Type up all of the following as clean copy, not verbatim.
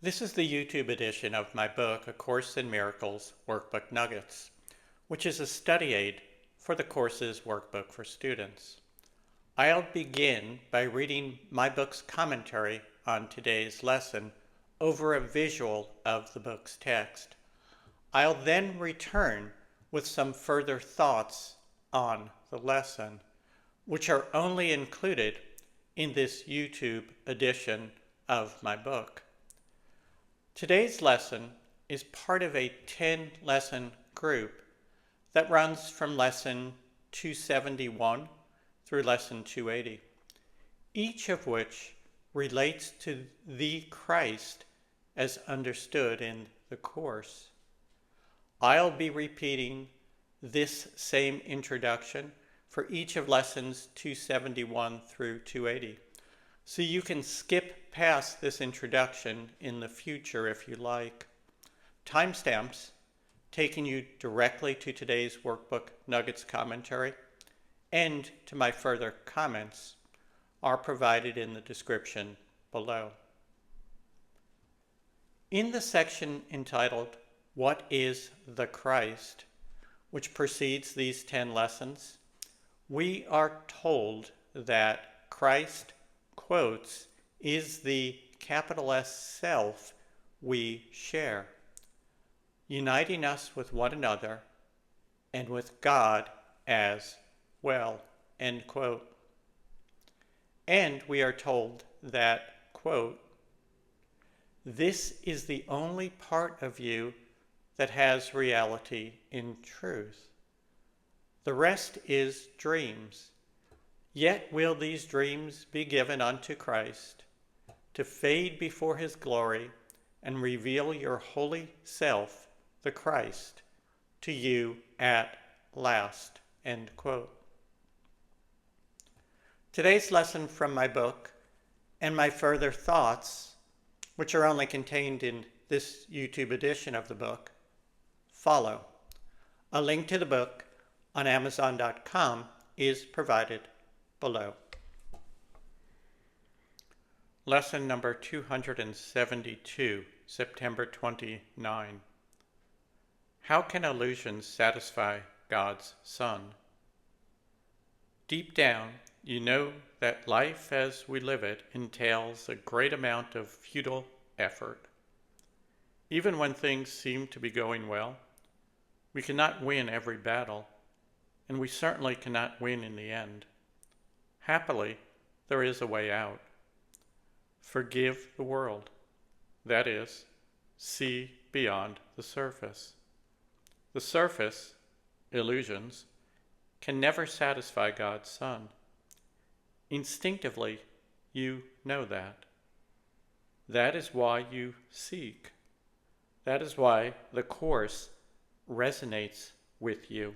This is the YouTube edition of my book, A Course in Miracles Workbook Nuggets, which is a study aid for the course's workbook for students. I'll begin by reading my book's commentary on today's lesson over a visual of the book's text. I'll then return with some further thoughts on the lesson, which are only included in this YouTube edition of my book. Today's lesson is part of a 10-lesson group that runs from lesson 271 through lesson 280, each of which relates to the Christ as understood in the Course. I'll be repeating this same introduction for each of lessons 271 through 280. So you can skip past this introduction in the future if you like. Timestamps taking you directly to today's Workbook Nuggets commentary and to my further comments are provided in the description below. In the section entitled, What is the Christ?, which precedes these 10 lessons, we are told that Christ, quotes, is the capital S self we share, uniting us with one another and with God as well, end quote. And we are told that, quote, this is the only part of you that has reality in truth. The rest is dreams. Yet will these dreams be given unto Christ to fade before his glory and reveal your holy self, the Christ, to you at last, end quote. Today's lesson from my book and my further thoughts, which are only contained in this YouTube edition of the book, follow. A link to the book on Amazon.com is provided below. Lesson number 272, September 29. How can illusions satisfy God's Son? Deep down, you know that life as we live it entails a great amount of futile effort. Even when things seem to be going well, we cannot win every battle, and we certainly cannot win in the end. Happily, there is a way out. Forgive the world. That is, see beyond the surface. The surface, illusions, can never satisfy God's Son. Instinctively, you know that. That is why you seek. That is why the Course resonates with you.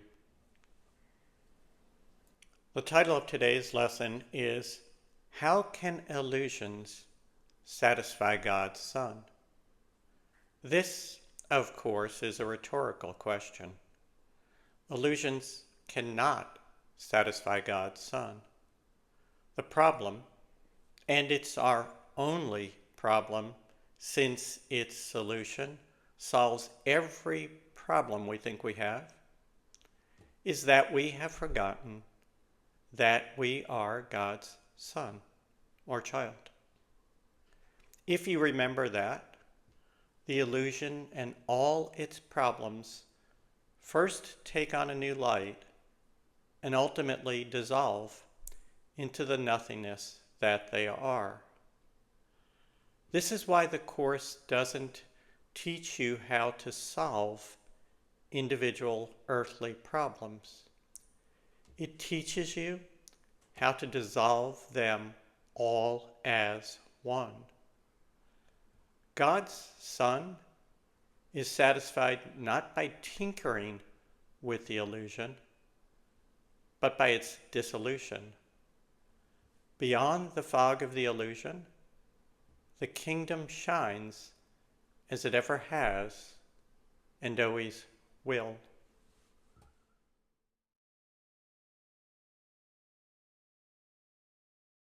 The title of today's lesson is, How Can Illusions Satisfy God's Son? This, of course, is a rhetorical question. Illusions cannot satisfy God's Son. The problem, and it's our only problem since its solution solves every problem we think we have, is that we have forgotten that we are God's son or child. If you remember that, the illusion and all its problems first take on a new light and ultimately dissolve into the nothingness that they are. This is why the Course doesn't teach you how to solve individual earthly problems. It teaches you how to dissolve them all as one. God's Son is satisfied not by tinkering with the illusion, but by its dissolution. Beyond the fog of the illusion, the kingdom shines as it ever has and always will.